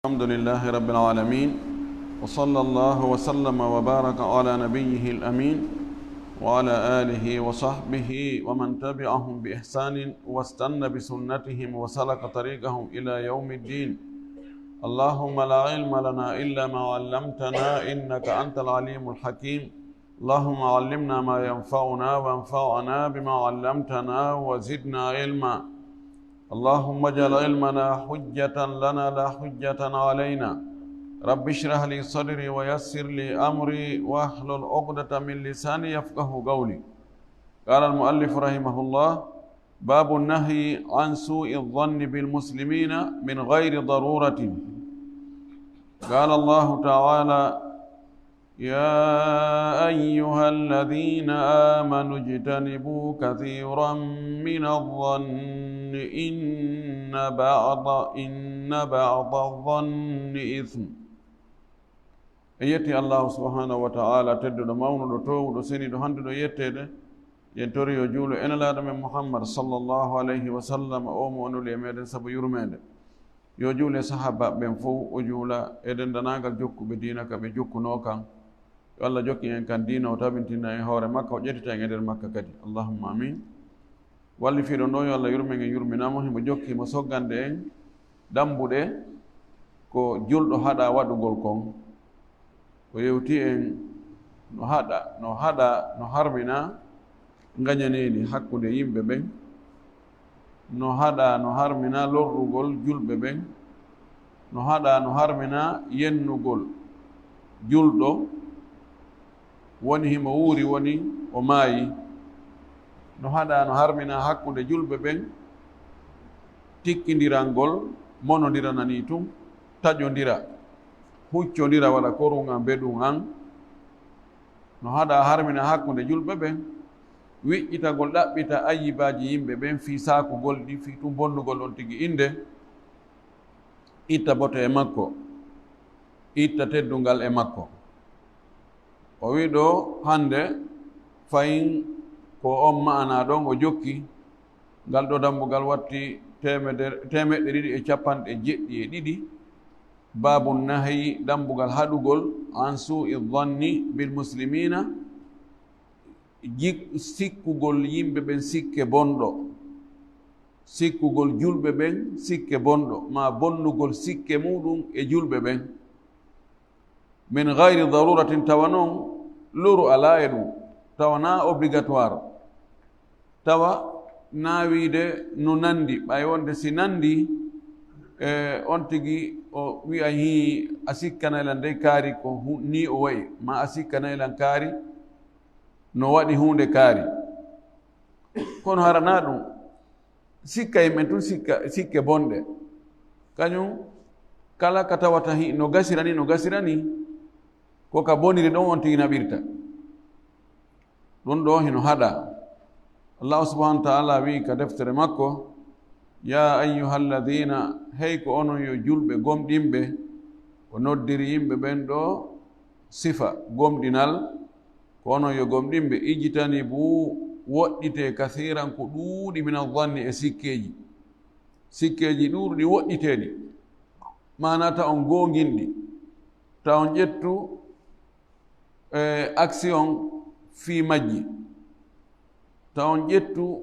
الحمد لله رب العالمين، وصلى الله وسلم وبارك على نبيه الأمين وعلى آله وصحبه ومن تبعهم بإحسان واستنى بسنتهم وسلك طريقهم إلى يوم الدين. اللهم لا علم لنا إلا ما علمتنا إنك أنت العليم الحكيم. اللهم علمنا ما ينفعنا وانفعنا بما علمتنا وزدنا علما. اللهم اجعل علمنا حجة لنا لا حجة علينا. رب اشرح لي صدري ويسر لي أمري واحلل عقدة من لساني يفقه قولي. قال المؤلف رحمه الله: باب النهي عن سوء الظن بالمسلمين من غير ضرورة. قال الله تعالى: يا أيها الذين آمنوا اجتنبوا كثيرا من الظن إن بعض الظن إثم. يتي الله سبحانه وتعالى تدد مونو دو تو دو سيني دو هاندو يتede yentori yo juulo ene laada men Muhammad sallallahu alayhi wa sallam o mo onuli e meɗen sabu yurmede yo juule sahaba ɓen fof o juula eɗen danagal jokkuɓe diina ka ɓe jokkuno kan yo Allah jokki en kan diina o tabintina e hoore makka o ƴettita en e nder makka kadi allahumma amin. walli fiɗo ɗo yo Allah yurmen en yurminamo himo jokkimo soggande en dambuɗe ko julɗo haɗa waɗugol kon o yewti en no harmina gañanedi hakkude yimɓe ɓen, no harmina lorrugol julɓe ɓen, no harmina yennugol julɗo woni himo wuuri woni o maayi, no harmina hakkude julɓe ɓen tikkidirangol monodirana ni tum taƴodira huccodira waɗa korun an beɗum an, no harmina hakkude julɓe ɓen wiƴƴitagol ɗaɓɓita ayibaji yimɓe ɓen fi sakugol ɗi fi tum bonnugol on tigi inde itta boto e makko, itta teddungal e makko. O wi ɗo hande fayin ko on ma'ana ɗon o jokki ngal ɗo dambugal watti 292 babu nahyi dambugal haɗugol an su'i dhanni bil muslimina sikkugol yimɓe ɓen sikke bonɗo, sikkugol julɓe ɓen sikke bonɗo ma bonnugol sikke muɗum e julɓe ɓen min gayri daruratin tawa noon luru ala e ɗum, tawa na obligatoire, tawa na wiide no nandi ɓay wonde si nandi on tigi o wi'a hi a sikkanaylan ndey kaari ko ni o wayi ma a sikkanaylan kaari no waɗi hunde kaari, kono harana ɗum sikka yimɓe tun sikke bonɗe kañum kala ka tawata no gasirani ko ka boniri ɗon on tigi naɓirta ɗum ɗo hino haɗa. Allahu subhanahu wa ta'ala wi ka deftere makko: ya ayyuha alladina, hey ko onon yo julɓe gomɗinɓe, o noddiri yimɓe ɓen ɗo sifa gomɗinal ko onon yo gomɗinɓe, ijtanibu woɗɗite kathiran ko ɗuuɗi min adhanni e sikkeji ɗuuɗi woɗɗiteɗi, mana ta on gonginɗi, ta on ƴettu action fi majji, ta on ƴettu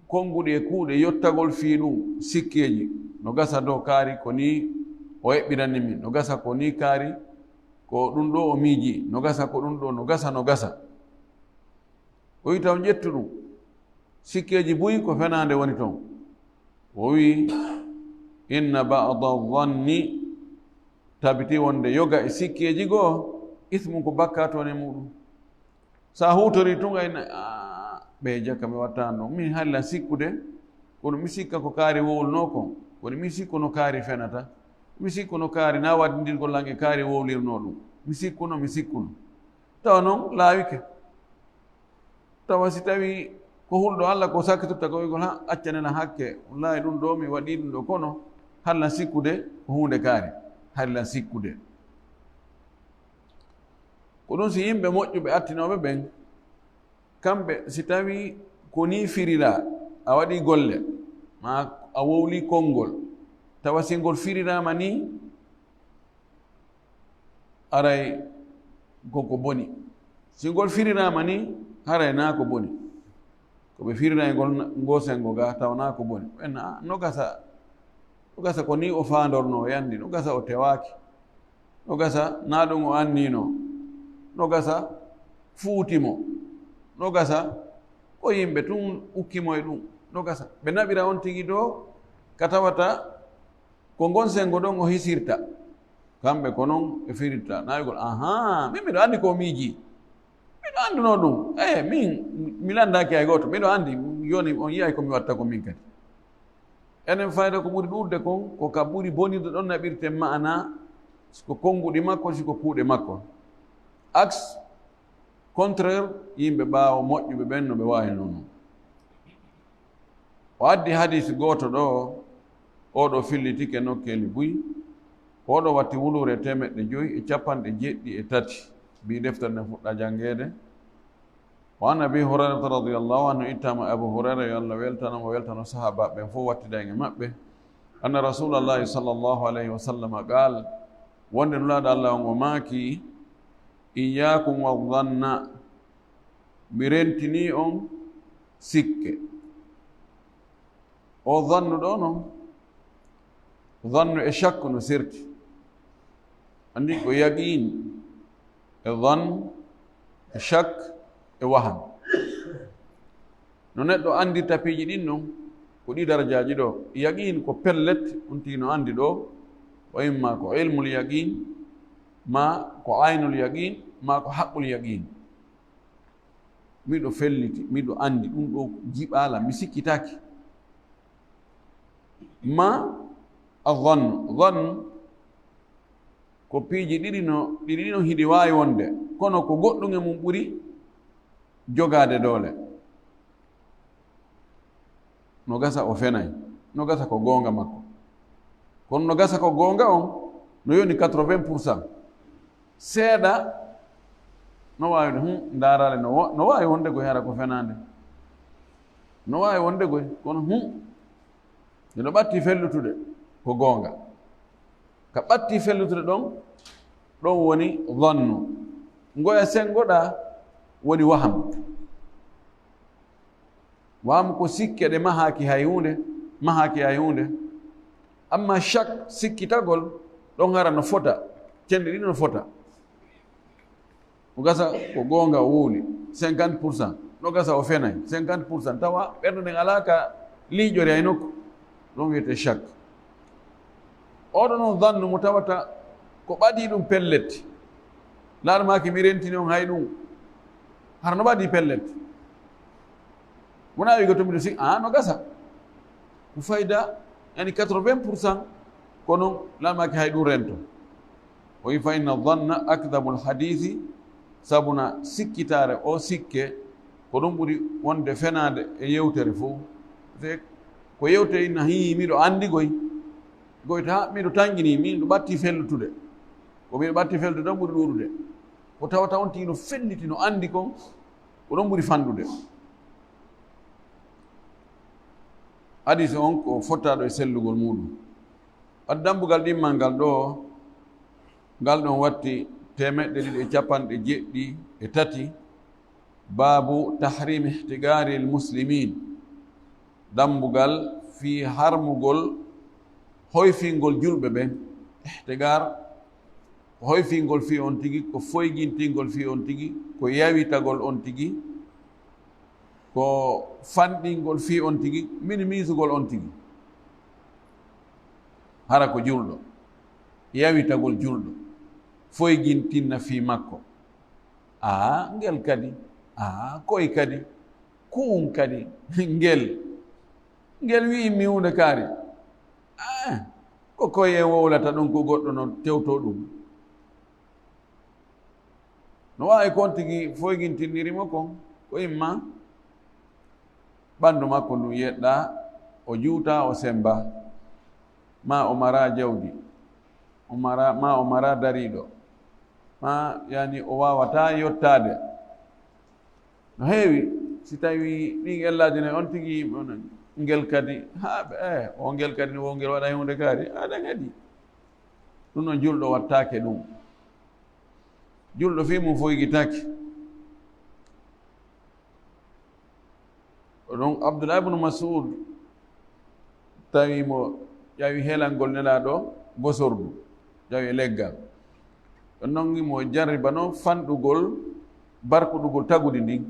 konguɗi e kuuɗe yottagol fi ɗum sikkeji, no gasa dow kaari ko ni o eɓɓiranni min, no gasa ko ni kaari ko ɗum ɗo o miiji, no gasa ko ɗum ɗo, no gasa o wi taw ƴettu ɗum sikkeji buyi ko fenande woni toon. O wi inna ba'da dhanni, tabiti wonde yoga e sikkeji goo ismu ko bakka toon e muɗum. sa hutori tun ayna ɓe jakka mi wattano ɗum, min hallan sikkude kono mi sikka ko kaari wowlno kon, kono mi sikku no kaari fenata, mi sikku no kaari na waddidirgol lan e kaari wowlirno ɗum, mi sikkuno tawa noon laawike. tawa si tawi ko hulɗo Allah ko sakkitotta ko wigol ha accanena hakke wallahi ɗum ɗo mi waɗi ɗum ɗo, kono hallan sikkude ko hunde kaari, hallan sikkude ko ɗum si yimɓe moƴƴuɓe attinoɓe ɓen kamɓe si tawi ko ni firira a waɗi golle ma a wowli konngol tawa si ngol firirama ni aray koko boni singol firirama ni haray na ko boni ko ɓe firina ngol ngosengo ga tawna ko boni ɓenna no gasa ko ni o fandorno yandi no gasa o tewaki no gasa na ɗum o annino no gasa fuutimo no gasa ko yimɓe tun ukkimo e ɗum no gasa ɓe naɓira on tigi ɗo ka tawata ko ngon sengo ɗon o hisirta kamɓe ko noon ɓe firirta nawigol aha min miɗo andi ko miiji miɗo anduno ɗum mi landaki hay goto miɗo andi yoni on yiyay komi watta ko min kadi enen fayda ko ɓuri ɗurde kon ko ka ɓuri bonide ɗon naɓirte ma'ana siko konnguɗi makko siko kuuɗe makko axe contraire yimɓe ɓaawo moƴƴuɓe ɓen no ɓe wawi noon o addi hadis goto ɗo oɗo fillitike nokkeli buy oɗo watti wulure 593 bi deftere nde fuɗɗa jangede wa an abi hurairata radiallahu anhu ittama abu hurayra yo allah weltanamo weltano sahaba ɓen fof wattidayge maɓɓe anna rasulallahi sallllahu alayhi wa sallam qal wonde nulaɗo allah on o maaki iyakum wadhanna mi rentini on sikke o dhannu ɗo noon dhannu e shakku no sirti andi ko yaqin e dhann e shak e wahan no neɗɗo andirta piiji ɗin noon ko ɗi darajaji ɗo yaqin ko pellet on tigi no andi ɗo o imma ko ilmul yaqin ma ko aynul yaqin ma ko haqqul yaqin miɗo felliti miɗo andi ɗum ɗo jiɓala mi sikkitaki ma a dhann ko piiji ɗiɗi no hiɗi wawi wonde kono ko goɗɗum e mum ɓuri jogade doole no gasa o fenay no gasa ko gonga makko kono no gasa ko gonga on no yoni 80% seeɗa no wawi darale no wawi wonde goy hara ko fenande no wawi wonde goy kono eno ɓatti fellutude ko gonga ka ɓatti fellutude ɗon woni dhannu ngoya sengoɗa woni waham ko sikke ɗe mahaki hay hunde amma chaque sikkitagol ɗon hara no fota cenɗe ɗiɗi no fota o gasa ko gonga o wuuli 50% no gasa o fenay 50% tawa ɓernde nden alaka liiƴore hay nokku ɗon wiyete chaque oɗo noon dhannu mo tawata ko ɓaɗi ɗum pellet laaɗumaki mi rentini on hay ɗum hara no ɓaɗi pellet wona wigo to miɗo si no gasa ko fayda yani 80% kono laaɗumaki hay ɗum rento o wi fa inna dhanna akdabul hadisi sabuna sikkitare o sikke ko ɗum ɓuri wonde fenade e yewtere fof ko yewtere inna miɗo andi goyta miɗo tangini miɗo ɓatti fellutude ko miɗo ɓatti fellutude ɗon ɓuri ɗuuɗude ko tawata on tigi no felliti no andi kon ko ɗon ɓuri fandude hadise on ko fottaɗo e sellugol muɗum wadde dambugal ɗimmal ngal ɗo ngal ɗon watti 293 babu tahrimi ihtigari lmuslimin dambugal fi harmugol hoyfingol julɓe ɓen ihtigar ko hoyfingol fi on tigi ko foygintingol fi on tigi ko yawitagol on tigi ko fanɗingol fi on tigi minimisugol on tigi hara ko julɗo yawitagol julɗo foygintinna fi makko ngel kadi koye kadi kuum kadi ngel wi mi hunde kaari ko koye wowlata ɗum ko goɗɗo no tewto ɗum no wawi kon tigi foygintinnirimo kon ko imma ɓanndu makko ndu yeɗɗa o juuta o semba ma o mara jawdi o mara dariɗo ma yani o wawata yottade no heewi si tawi ɗin ellaji nayi on tigi ngel kadi o ngel kadi wo ngel waɗa hunde kaari aɗa kadi ɗum noon julɗo wattake ɗum julɗo fi mum fo yigitaki. ɗon Abdullah ibnu Mas'ud tawimo ƴawi heelangol nelaɗo bosordu ƴawi leggal ɗon noon mo jarriba no fanɗugol barkuɗugol tagudi ndin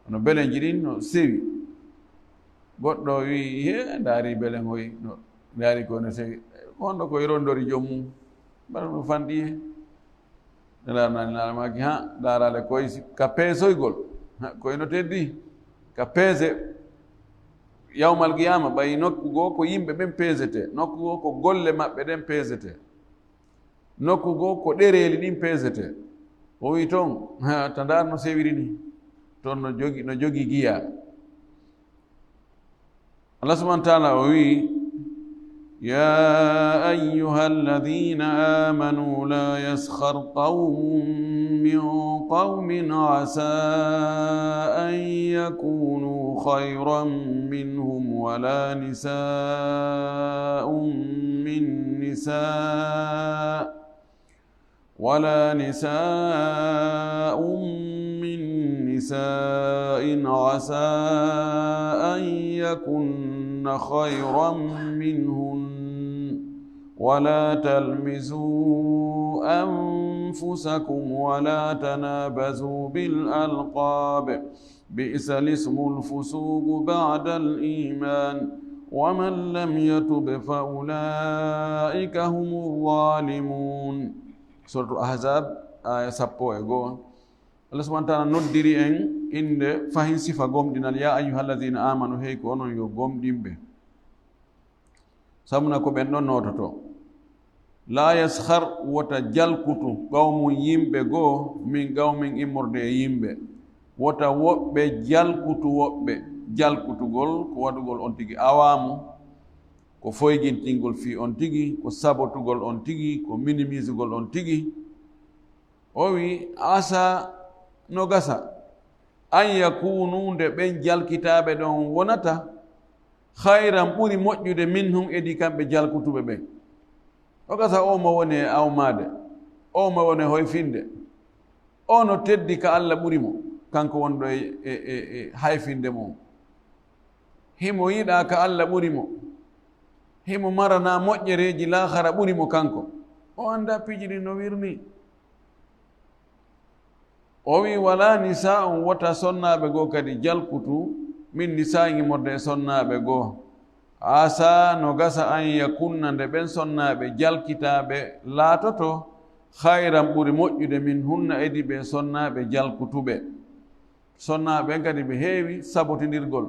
no beleji ɗin no sewi. goɗɗo wi he ndaari belen hoy no ndaari ko no sewi honɗo koye rondori jommum mbaɗa no fanɗi he nelaɗonanamaki ha daarale koye ka peesoygol koye no teddi ka peese yawmal qiyama ɓayi nokku goo ko yimɓe ɓen peesete, nokku goo ko golle maɓɓe ɗen peesete, nokku goo ko ɗereeli ɗin peesete. o wi toon ta ndaar no sewiri ni toon no jogi giya. Allah subhanahu wa taala o wi يا أيها الذين آمنوا لا يسخر قوم من قوم عسى أن يكونوا خيرا منهم ولا نساء من نساء عسى أن يكن خيرا منهن ولا تلمزوا أنفسكم ولا تنابزوا بالألقاب بئس الاسم الفسوق بعد الإيمان ومن لم يتب فأولئك هم الظالمون. سورة الأحزاب آية 10 Allah subhanahu wa ta'ala noddiri en inde fahin sifa gomɗinal ya ayyuhalladhina amanu hey ko onon yo gomɗinɓe sabuna ko ɓen ɗon nototo la yaskhar wota jalkutu gawmum yimɓe goo min gawmin immorde e yimɓe wota woɓɓe jalkutu woɓɓe jalkutugol ko waɗugol on tigi awamu ko foygintingol fi on tigi ko sabotugol on tigi ko minimisugol on tigi. o wi asa no gasa an yakunu nde ɓen jalkitaɓe ɗon wonata hayran ɓuri moƴƴude minhum edi kamɓe jalkutuɓe ɓen. o gasa o mo woni e awmade, o mo woni hoyfinde, o no teddi ka Allah ɓuri mo kanko wonɗo e hayfinde mum, himo yiɗa ka Allah ɓuri mo, himo marana moƴƴereji lahara ɓuri mo kanko, o anda pijiri no wirni. o wi wala nisa'un wota sonnaɓe goo kadi jalkutu min nisa'in morde e sonnaɓe goo asa no gasa an yakunna nde ɓen sonnaɓe jalkitaɓe laatoto hayran ɓuri moƴƴude min hunna edi ɓe sonnaɓe jalkutuɓe. sonnaɓe kadi ɓe heewi sabotidirgol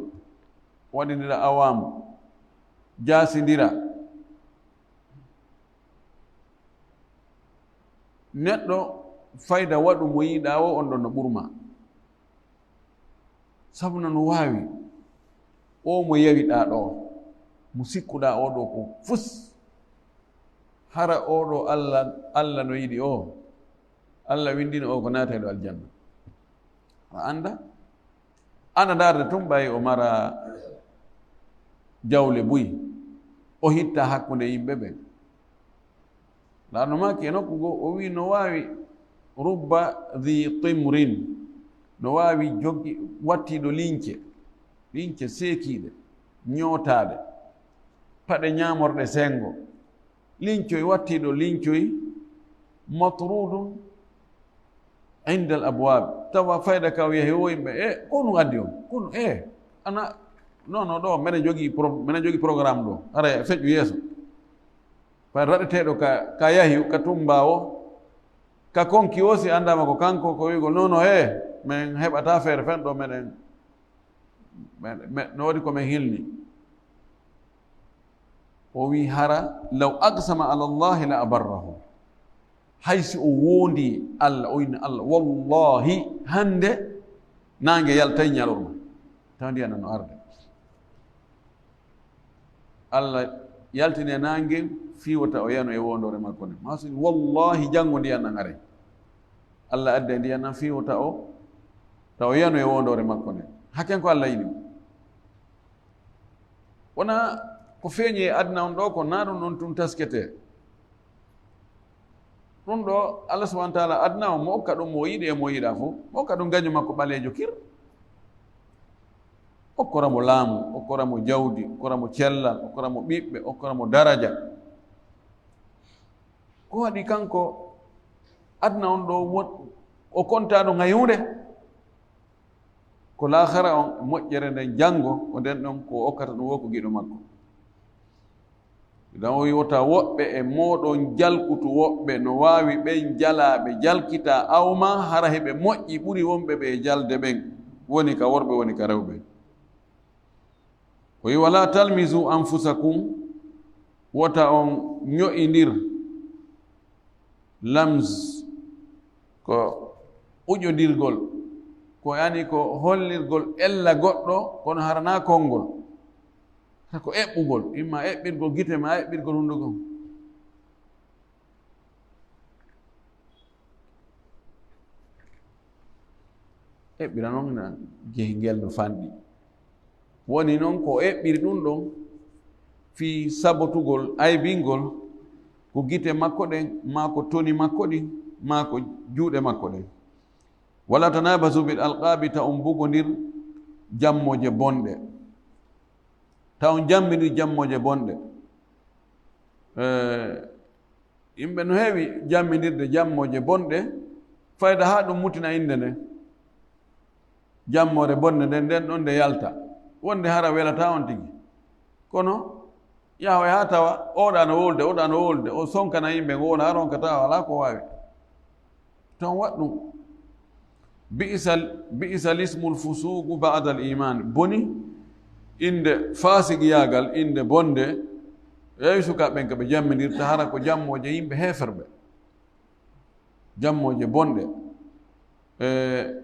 waɗidira awamu jasidira. neɗɗo fayda waɗu mo yiɗa o on ɗon no ɓurma sabuna no wawi o mo yawiɗa ɗo mo sikkuɗa oɗo ko fus hara oɗo Allah no yiɗi o Allah windini o ko naata ɗo aljanna. a anda ana darde tum ɓayi o mara jawle buyi o hitta hakkude yimɓe ɓen laano maki e nokku goo o wi no wawi rubba dhi timrin no wawi joggi wattiɗo lince seekiɗe ñootaɗe paɗe ñamorɗe sengo lincoy wattiɗo lincoy matrudun inda al abwab tawa fayda ka wiya hewo yimɓe ko ɗum addi on ko ɗum ana non ɗo mbeɗa jogi programme ɗo ara feƴƴu yeeso fay raɗeteɗo ka yahi ka tumba o ka konki o si andama ko kanko ko wigol nono min heɓata feere fen ɗo meɗen no waɗi komin hilni. o wi hara law aqsama ala llahi la abarrahu haysi o wondi Allah o yinni Allah wallahi hande nangue yaltay ñalorma taw ndiyana no arde Allah yaltine nangue fiwata o yano e wondore makko ne ma soni wallahi janngo ndiyan nan are Allah adde ndiyan nan fiwata o taw yano e wondore makko ne hakken ko Allah yiɗi wona ko feeñi e aduna on ɗo ko na ɗum ɗon tum taskete ɗum ɗo Allah subahana taala adna o mo okka ɗum mo yiɗi e mo yiɗa fof mo okka ɗum gaño makko ɓaleejo kir okkoramo laamu okkoramo jawdi okkoramo cellal okkoramo ɓiɓɓe okkoramo daraja ko waɗi kanko adna on ɗo o kontaɗo ngayunde ko lahara on moƴƴere nden janngo ko nden ɗon ko okkata ɗum wo ko giɗo makko idan o wiwota woɓɓe e moɗon jalkutu woɓɓe no wawi ɓen jalaɓe jalkita awma hara heɓe moƴƴi ɓuri wonɓe ɓe jalde ɓen woni ka worɓe woni ka rewɓe o wi wala talmisu anfusakum wota on ño'indir lams ko uƴodirgol ko yani ko hollirgol ella goɗɗo kono harana konngol ko eɓɓugol imma eɓɓirgol gite ma eɓɓirgol hundugol eɓɓira noon na jehi ngel no fanɗi woni noon ko eɓɓiri ɗum ɗon fi sabotugol aybingol ko gite makko ɗen ma ko toni makko ɗin ma ko juuɗe makko ɗen wala tanabasu bil alqabi ta on bugodir jammoje bonɗe ta on jammidir jammoje bonɗe yimɓe no heewi jammidirde jammoje bonɗe fayda ha ɗum mutina inde nde jammore bonde nden nden ɗon nde yalta wonde hara welata on tigi kono yahoy ha tawa oɗa no wolde o sonkana yimɓe ngoona ha ronkata wala ko wawi ton waɗ ɗum bi'sa lismul fusuqu ba'da al iman boni inde fasigiyagal inde bonde eyi sukaɓen ko ɓe jammidirta hara ko jammoje yimɓe heferɓe jammoje bonɗe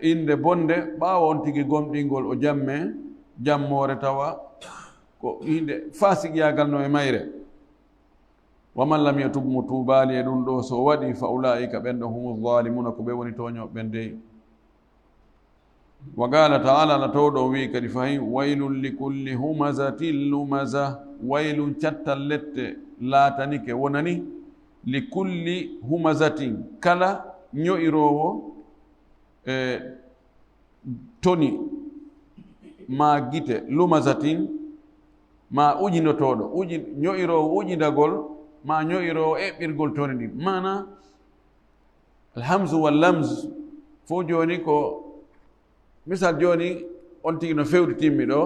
inde bonde ɓaawa on tigi gomɗingol o jamme jammore tawa ko inde fasigiyagal no e mayre wa man lam yatub mo tuubali e ɗum ɗo so waɗi fa ulaika ɓen ɗo humu zalimuna ko ɓe woni toñoɓe ɓen dey wa qala taala ala towɗo wi kadi fayi waylun li kulli humazatin lumaza waylun cattal lette laatanike wonani li kulli humazatin kala ño'irowo toni ma gite lumazatin ma ujinotoɗo ño'irowo ujidagol ma ño'irowo eɓɓirgol toni ɗin mana alhamsu wallams fo joni ko misal joni on tigi no fewti timmi ɗo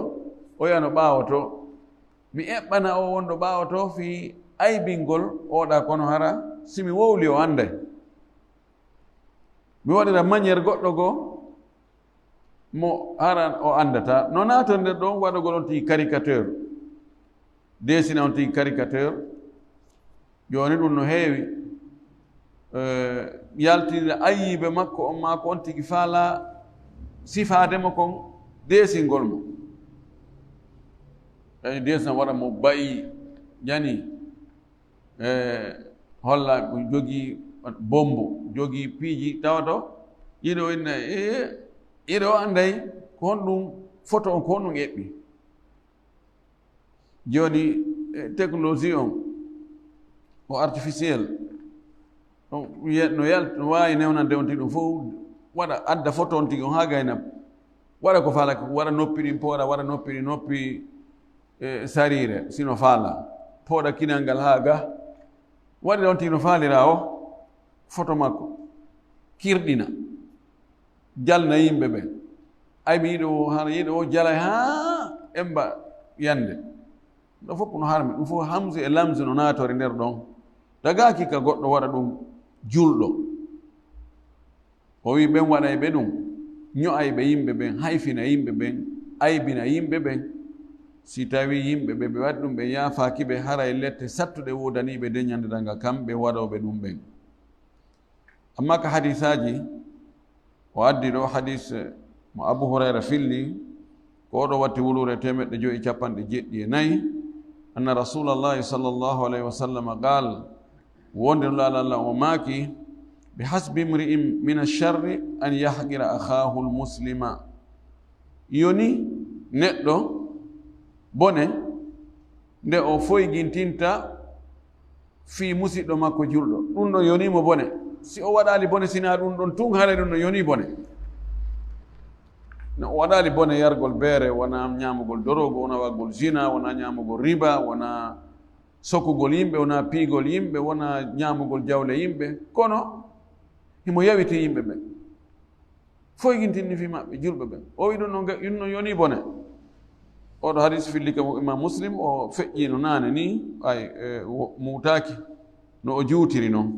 o yano ɓaawoto mi eɓɓana o wonɗo ɓaawoto fi aybingol oɗa kono hara simi wowli o anday mi waɗira maniére goɗɗo goo mo hara o andata no nato nder ɗon waɗugol on tigi caricateur desina on tigi caricateur joni ɗum no heewi yaltide ayiɓe makko on ma ko on tigi faala sifademo kon desingol mo yani desina waɗa mo bayi jani holla jogii bombu jogii piiji tawato yiɗo inna yiɗo anday ko honɗum photo on ko honɗum eɓɓi joni technologie on o artificiel no wawi newnande on tigi ɗum fof waɗa adda photo on tigi on ha gayna waɗa ko faala waɗa noppi ɗin pooɗa waɗa noppi ɗi noppi sarire sino faala pooɗa kinal ngal ha ga waɗira on tigi no faalira o photo makko kirɗina jalna yimɓe ɓe ayɓe yiɗo o jala ha emba yande ɗo fof no harmi ɗum fof hamsu e lamsu no naatore nder ɗon dagaki ka goɗɗo waɗa ɗum julɗo o wi ɓen waɗay ɓe ɗum ño'ayɓe yimɓe ɓen hayfina yimɓe ɓen aybina yimɓe ɓen si tawi yimɓe ɓe waɗi ɗum ɓe yaafaki ɓe hara e lette sattuɗe wodaniɓe deñandira nga kamɓe waɗoɓe ɗum ɓen amma ka hadisaji o addi ɗo hadis mo abou hurayra filli ko oɗo watti wulure 1,994 anna rasulallahi sallllahu alayhi wa sallam qal wonde no laalallah o maaki bi hasbi imri'in min alcharri an yahqira akhahu lmuslima yoni neɗɗo bone nde o foygintinta fi musidɗo makko julɗo ɗum ɗo yonimo bone si o waɗali bone sina ɗum ɗon tun haala ɗum no yoni bone no o waɗali bone yargol beere wona ñamugol dorogo wona waggol zina wona ñamugol riba wona sokkugol yimɓe wona piigol yimɓe wona ñamugol jawle yimɓe kono himo yawiti yimɓe ɓe foygintinni fi maɓɓe julɓe ɓe o wi ɗum no yoni bone oɗo hadis fillika mo imam muslim o feƴƴino naane ni ay muutaki no o juutiri noon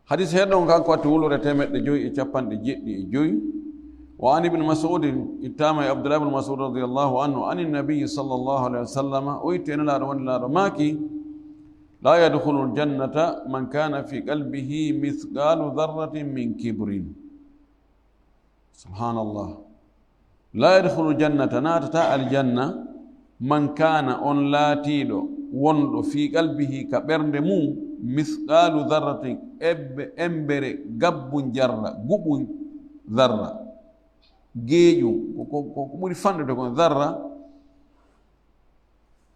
hadis heɗɗon kanko watti wulore 575 wa an ibne masudin ittama e abdoulah ibne masud radiallahu anhu an innabiyi sallllahu alayhi wa sallam o yitti enelaɗo wondelaaɗo maaki la yadkhulu ljannata man kana fi qalbihi mithqalu dharratin min kibrin subhanallah la yadkhulu ljannata natata aljanna man kana on laatiɗo wonɗo fi qalbihi ka ɓernde mum mithqalu dharratin embere gabbu jarra guɓu dharra geeƴum ko ɓuri fanɗude kon dharra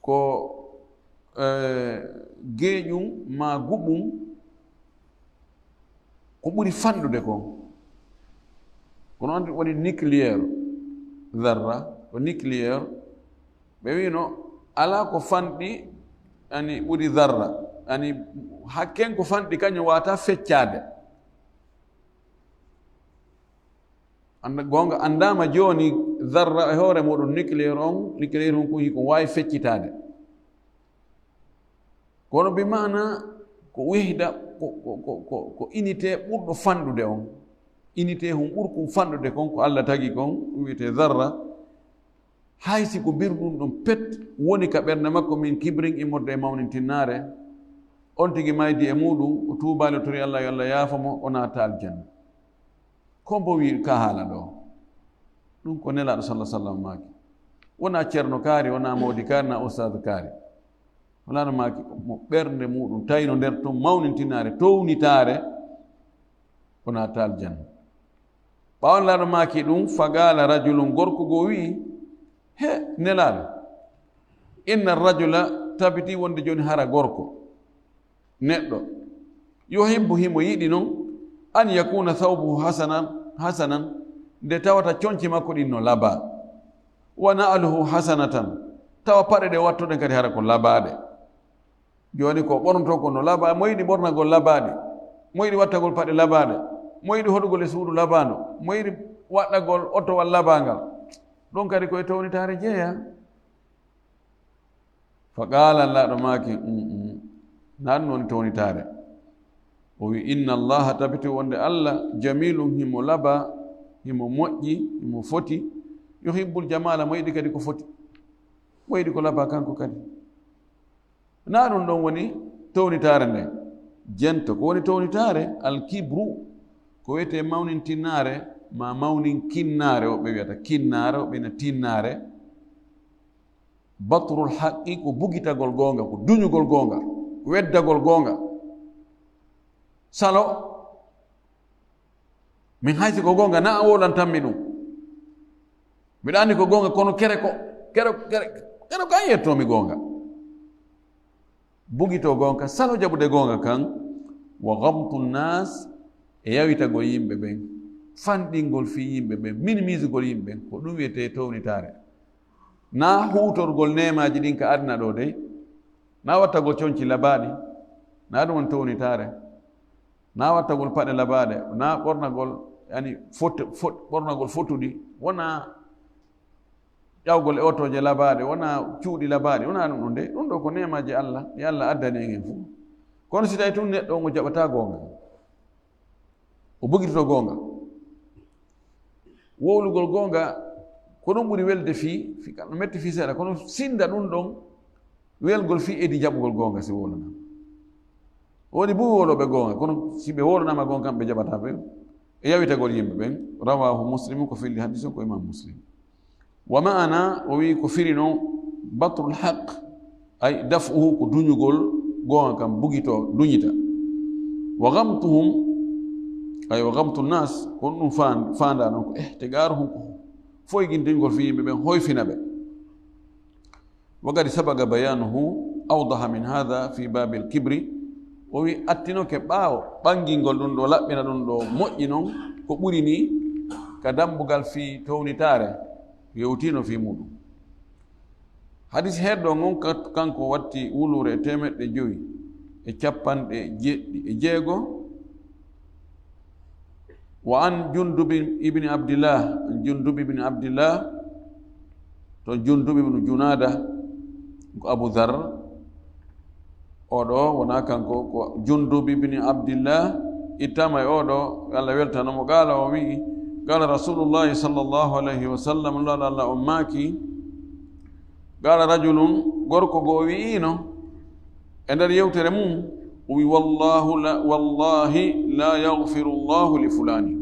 ko geeƴum ma guɓum ko ɓuri fanɗude kon kono on waɗi nucléaire dharra ko nucléaire ɓe wino ala ko fanɗi ani ɓuri dharra ani hakken ko fanɗi kañum wata feccade anda gonga andama joni dharra e hoore muɗum nucléaire on ko hiko wawi feccitade kono bi mana ko wehda ko unité ɓurɗo fanɗude on unité hum ɓurkum fanɗude kon ko Allah tagi kon wiyete dharra haysi ko birɗum ɗum pet woni ka ɓernde makko min kibrin immorde e mawnintinnare on tigi maydi e muɗum o tuubali o tori Allah yo Allah yaafamo o naata aljanna kombo wi ka haala ɗo ɗum ko nelaɗo sallam maaki wona ceerno kaari wona mawdi kaari na ustad kaari walaano maaki mo ɓernde muɗum tawino nder to mawnintinare townitare o naata aljanna ɓawon laaɗo maaki ɗum fagala rajulum gorko goo wi he nelaɗo inna rajula tabiti wonde joni hara gorko neɗɗo yo hibbu himo yiɗi noon an yakuna thawbuhu hasanan nde tawata coñci makko ɗin no laba wa na'luhu hasanatan tawa paɗe ɗe wattuɗe kadi hara ko labaɗe joni ko ɓornoto ko no laba mo yiɗi ɓornagol labaɗe mo yiɗi wattagol paɗe labaɗe mo yiɗi hoɗugol e suudu labano mo yiɗi waɗɗagol otowal labangal ɗon kadi koye townitare jeeya fa qala allaɗo maaki nan woni townitare o wi inna allaha tabiti wonde allah jamilum himo laba himo moƴƴi himo foti yuhibbul jamala mo yiɗi kadi ko foti mo yiɗi ko laba kanko kadi na ɗum ɗon woni townitare nde jento ko woni townitare alkibru ko wiyete mawnintinnare ma mawnin kinnare woɓɓe wiyata kinnare woɓɓe na tinnare batrul haqqi ko bugitagol gonga ko duñugol gonga weddagol gonga salo min haysi ko gonga na a woɗan tanmi ɗum mbiɗa andi ko gonga kono kere ko an yettomi gonga bugito gonga salo jaɓude gonga kan wa gamtu nnas e yawitagol yimɓe ɓen fanɗingol fi yimɓe ɓen minimisegol yimɓe ɓen ko ɗum wiyete townitare na hutorgol nemaji ɗin ka adna ɗo dey na wattagol coñci labaɗi na ɗum woni townitare na wattagol paɗe labaɗe na ɓornagol yani ɓornagol fotuɗi wona ƴawgol e otoje labaɗe wona cuuɗi labaɗi wona ɗum ɗum de ɗum ɗo ko nemaji Allah ɗi Allah addani en fuu kono si tawi tun neɗɗo o jaɓata gonga o bugitoto gonga wowlugol gonga ko ɗum ɓuri welde fi kamɗo metti fi seeɗa kono sinda ɗum ɗon welgol fi edi jaɓugol gonga si wolana woni buwi woloɓe gonga kono si ɓe wolonama gonga kamɓe jaɓata ɓe e yawitagol yimɓe ɓen rawahu muslimu ko filli hadis o ko imam muslim wa ma'ana o wi ko firi noon batrul haq ay dafuhu ko duñugol gonga kam bugito duñita wa gamtuhum ay wa gamtu nnas kon ɗum fanda noon ko ihtigaruhum ko foygintingol fi yimɓe ɓen hoyfina ɓe wa kadi sabaga bayanuhu awdaha min hada fi babi lkibri o wi attinoke ɓaawo ɓangingol ɗum ɗo laɓɓina ɗum ɗo moƴƴi noon ko ɓuri ni ka dambugal fi townitare yewtino fi muɗum hadis heɗɗo ngon kanko watti wulure 597 wa an Jundub ibn Abdillah to Jundub ibn Junada ko Abu Dharr oɗo wona kanko ko Jundub ibn Abdillah ittama e oɗo Allah weltanomo qala o wi qala rasulullahi sallallahu alayhi wa sallam Allah ummaki qala rajulun gorko go wi'ino e nder yewtere mum o wi wallahi la yaghfiru llahu li fulani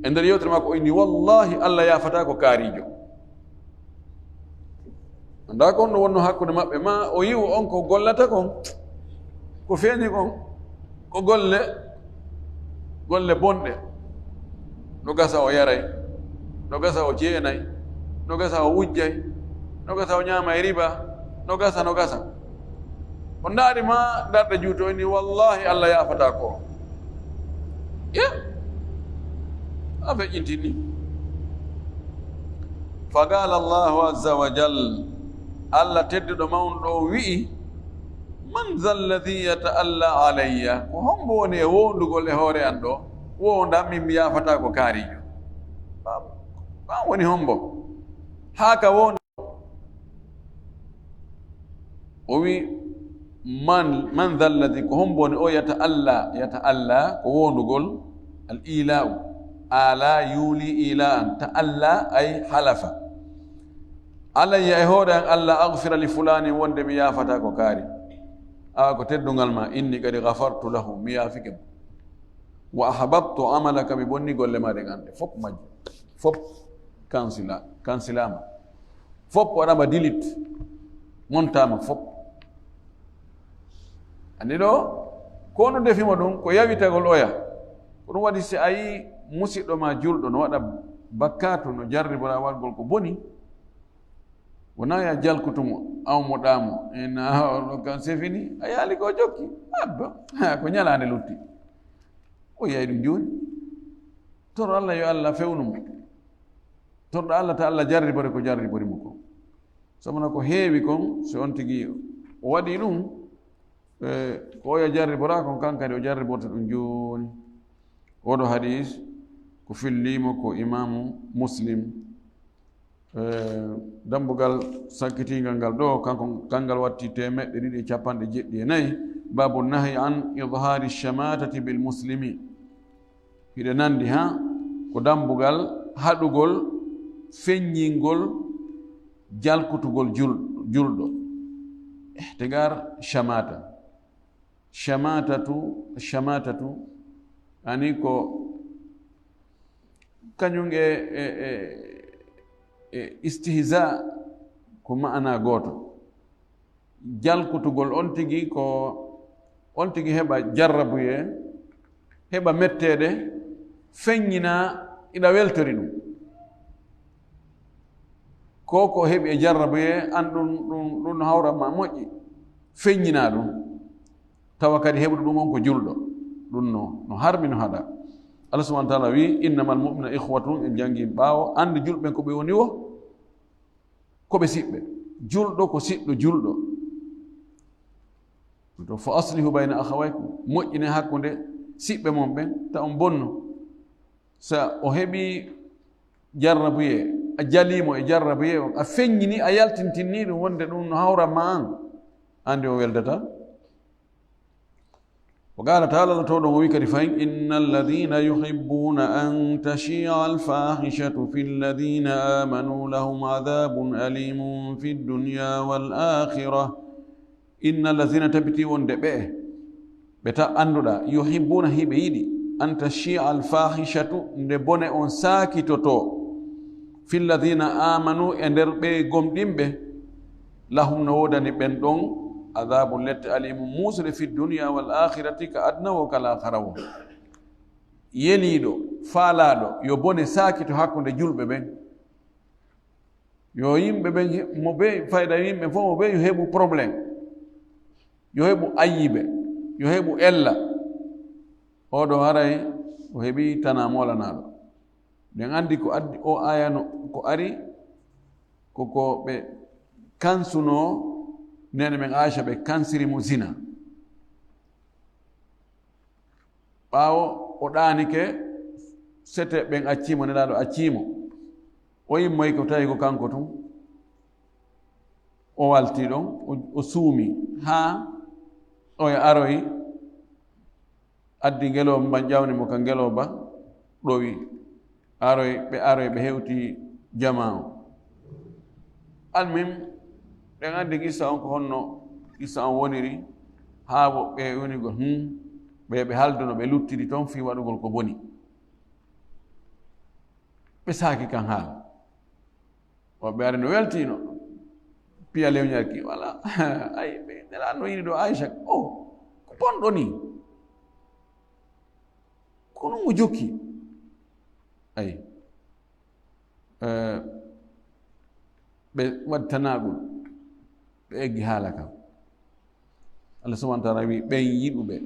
e nder yewtere makko o inni wallahi Allah yafata ko kaarijo anda ko on no wonno hakkude maɓɓe ma o yiwu on ko gollata kon ko feeñi kon ko golle bonɗe no gasa o yaray no gasa o jeenay no gasa o wujjay no gasa o ñaamay riba no gasa o ndaari ma darɗe juuto ni wallahi Allah yafata ko a feƴƴintini fa qala Allahu azza wa jal Allah tedduɗo mawnuɗo wi'i man dha alladhi yata'alla alayya ko hombo woni e wondugol e hoore an ɗo wonda min mi yafata ko kaarijo ɓan woni hombo haa ka wonda o wi man dha alladhi ko hombo woni o yata'alla ko wondugol al ila'u ala yuli ila'an ta'alla ay halafa alayya e hoore an Allah aghfira li fulani wonde mi yafata ko kaari awa ko teddungal ma inni kadi ghafartu lahu mi yaafike mo wa ahbabtu amalaka mi bonni golle ma ɗe gande fop majjo fop kansilama fop waɗama dilit montama fop andi ɗo ko no defimo ɗum ko yawitagol oya ko ɗum waɗi si a yi musidɗo ma julɗo no waɗa bakkatu no jarribora wargol ko boni wona ya jalkutumo awmoɗamo ena kan sefini a yaali ko jokki abba ko ñalande lutti o yeyi ɗum joni toro Allah yo Allah fewnumo torɗo Allah ta Allah jarribore ko jarriborimo ko sabuna ko heewi kon so on tigi o waɗi ɗum ko oya jarribora kon kankadi o jarriborta ɗum joni oɗo hadis ko fillimo ko imamu Muslim dambugal sakkitingal ngal ɗo kangal watti 294 babu nahi an idhari shamatati bil muslimi hiɗe nandi ha ko dambugal haɗugol feññingol jalkutugol julɗo ihtigar shamatatu ani ko kañum istihza ko ma'ana goto jalkutugol on tigi heɓa jarrabuye heɓa mettede feññina ina weltori ɗum ko heɓi e jarrabuye an ɗum no hawranma moƴƴi feññina ɗum tawa kadi heɓude ɗum on ko julɗo ɗum no harmi no haɗa Allah subhanahu wa ta'ala wi innamal mu'mina ikhwatun en jangi ɓaawo andi julɓe ko ɓe woni wo ko ɓe siɓɓe julɗo ko siɗɗo julɗo to fa aslihu bayna akhawaykum moƴƴine hakkunde siɓɓe mon ɓen ta on bonno sa o heɓi jarrabuye a jalimo e jarrabuye on a feññini a yaltintinni ɗum wonde ɗum no hawranma an andi o weldata وقال تعالى تودو ويكري فإن إن الذين يحبون أن تشيع الفاحشة في الذين آمنوا لهم عذاب أليم في الدنيا والآخرة إن الذين تبتي وندبه بتا أندودا يحبون هبيدي أن تشيع الفاحشة ندبون أن ساكتوتو في الذين آمنوا أندر بي قمدين لهم نودا نبندون عذاب لت أليم موسر في الدنيا والآخرة كأدنى وكالآخرة يليدو فالادو يبوني ساكتو حقو دي جلب بين yo yimɓe ɓen mo ɓe fayda yimɓe fof mo ɓe yo heɓu probléme yo heɓu ayiɓe yo heɓu ella oɗo haray o heɓi tana molanaɗo nden andi ko addi o ayano ko ari koko ɓe kansuno nene men Aisha ɓe kansiri mo zina ɓaawo o ɗaanike sete ɓen accimo nelaɗo accimo o yimmoy ko tawi ko kanko tun o walti ɗon o suumi ha oye aroyi addi ngeloba mban ƴawni mo ka ngeloba ɗowi aroy ɓe hewti jama o almim ɗen andi qissa on ko honno qissa on woniri haa woɓɓe wonigol ɓe halduno ɓe luttidi toon fi waɗugol ko boni ɓe saaki kan haal woɓɓe ari no weltino piya lewñarki wala ay ɓe nelaɗo yini ɗo Aisha o ko bonɗo ni kono mo jokki ay ɓe waɗi tanagol ɓe eggi haala kam Allah subhanahu wa taala wi ɓen yiɗuɓe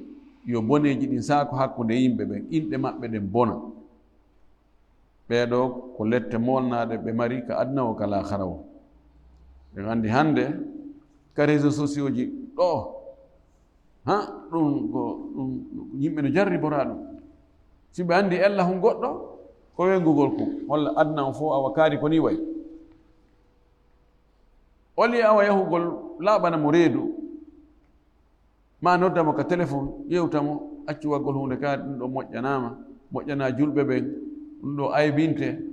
yo boneji ɗin saako hakkude yimɓe ɓen inɗe maɓɓe ɗen bona ɓeeɗo ko lette molnaɗe ɓe mari ka adna o kala hara o ɓe andi hande ka réseau sociaux ji ɗo ɗum ko ɗum yimɓe no jarribora ɗum si ɓe andi ella hon goɗɗo ko wengugol ko holla adna o fof awa kaari ko ni way oli awa yahugol laaɓana mo reedu ma noddamo ka téléphone ƴewtamo accu waggol hunde kaari ɗum ɗo moƴƴana julɓe ɓen ɗum ɗo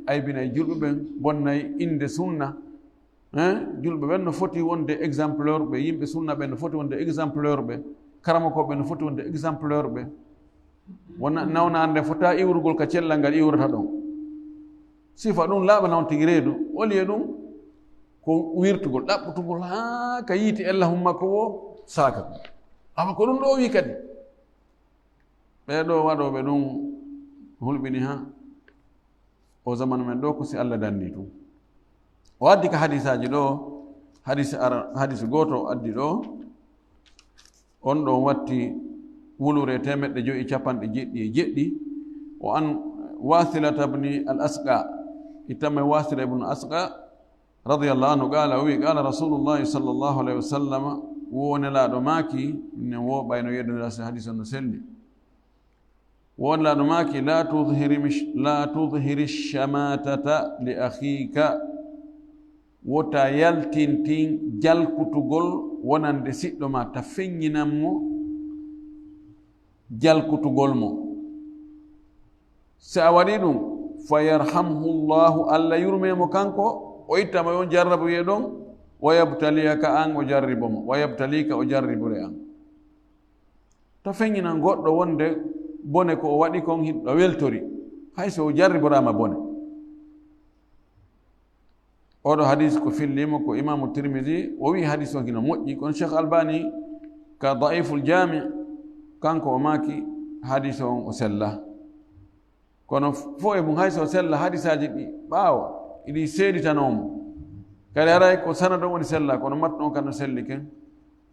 aybinay julɓe ɓen bonnay inde sunna julɓe ɓen no foti wonde exemplaire ɓe yimɓe sunna ɓen no foti wonde exemplaire ɓe karamakoɓe no foti wonde exemplaire ɓe wona nawnande fota iwrugol ka cellal ngal iwrata ɗon sifa ɗum laaɓana on tigi reedu olie ɗum ko wirtugol ɗaɓɓutugol haa ka yiiti ella hum makko wo saaka awa ko ɗum ɗo wi kadi ɓeɗo waɗoɓe ɗum hulɓini ha o zamanu men ɗo ko si Allah danni tum o addi ka hadisaji ɗo hadise goto addi ɗo on ɗon watti wulure 1,570 o an wasilata bni al asqa ittama wasila ibnu asqa radiyallahu anhu qala wi qala rasulullahi sallllahu alayhi wa sallam wonelaɗo maaki ne woɓayno yeddonira so hadise on no selli wonelaɗo maaki la tudhiri shamatata li akhika wota yaltintin jalkutugol wonande siɗɗo ma ta feññinanmo jalkutugol mo so a waɗi ɗum fa yarhamhu llahu Allah yurmemo kanko o ittama yon jarrabu ye ɗon wayabtaliyaka an o jarribo mo wayabtalika o jarribure an to feññinan goɗɗo wonde bone ko o waɗi kon hiɗɗo weltori hayso o jarriborama bone oɗo hadis ko fillimo ko imamu tirmidi o wi hadis o kino moƴƴi kono cheikh albani ka daiful jami kanko o maaki hadis on o sella kono fo e mum hayso o sella hadisaji ɗi ɓaawo iɗi seeɗitanomo kadi aray ko sanado woni sella kono matno kan no selli ken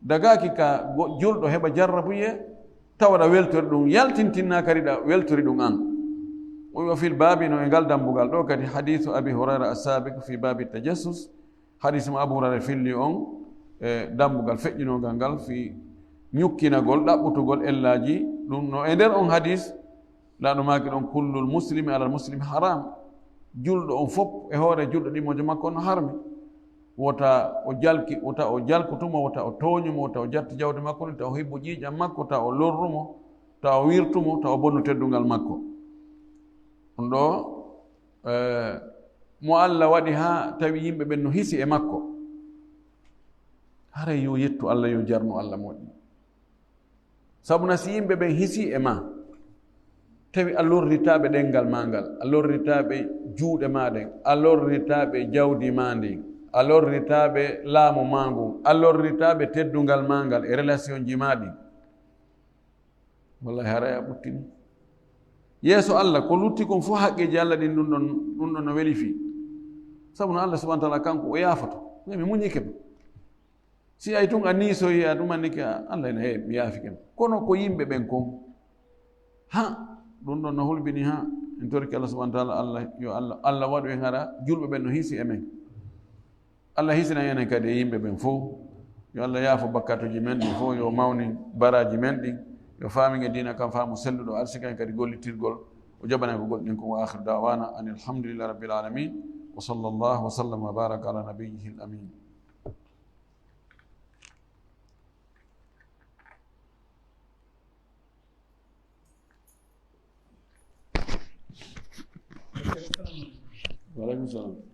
dagaki ka julɗo heɓa jarrabuye tawaɗa weltori ɗum yaltintinna kadi ɗa weltori ɗum an wa fil babi no e ngal dambugal ɗo kadi hadithu abi hurayra assabiq fi babi tajassus hadith mo abu hurayra filli on e dambugal feƴƴinogal ngal fi ñukkinagol ɗaɓɓutugol ellaji ɗum no e nder on hadith laɗo maki ɗon kullul muslimi alal muslimi haram julɗo on fof e hoore julɗo ɗimojo makko no harmi wota o jalki wota o jalkutumo wota o tooñumo wota o jatti jawde makko ni taw o hibbo ƴiiƴam makko taw o lorrumo taw o wirtumo taw o bonnu teddungal makko ɗum ɗo mo Allah waɗi ha tawi yimɓe ɓen no hisi e makko haray yo yettu Allah yo jarnu Allah moƴƴi sabuna si yimɓe ɓen hisi e ma tawi a lorritaɓe ɗengal ma ngal a lorritaɓe juuɗe ma ɗen a lorritaɓe jawdi ma ndin a lorritaɓe laamu ma ngun a lorritaɓe teddungal ma ngal e relation ji ma ɗin wallahi haray a ɓuttini yeeso Allah ko lutti kon fof haqqeji Allah ɗin ɗum ɗon no weli fi sabu no Allah subahana taala kanko o yaafoto mi muñike ba si ay tun ani so ya dum anike Allah ina he mi yafiken kono ko yimbe ben kon ha ɗum ɗon no hulbini ha en torki Allah subhanahu wa ta'ala Allah waɗu en hara julɓe ɓen no hiisi emen Allah hisina enen kadi e yimɓe ɓen fof yo Allah yaafo bakkatuji men ɗi fof yo mawni baraji men ɗi yo faamige dina kam faamu selluɗo arsika en kadi gollitirgol o jaɓanen ko goɗɗin ko wa akhiru dawana an alhamdulillahi rabbil alamin wa sallallahu wa sallam wa baraka ala nabiyyihi al amin. Waalaikumsalam.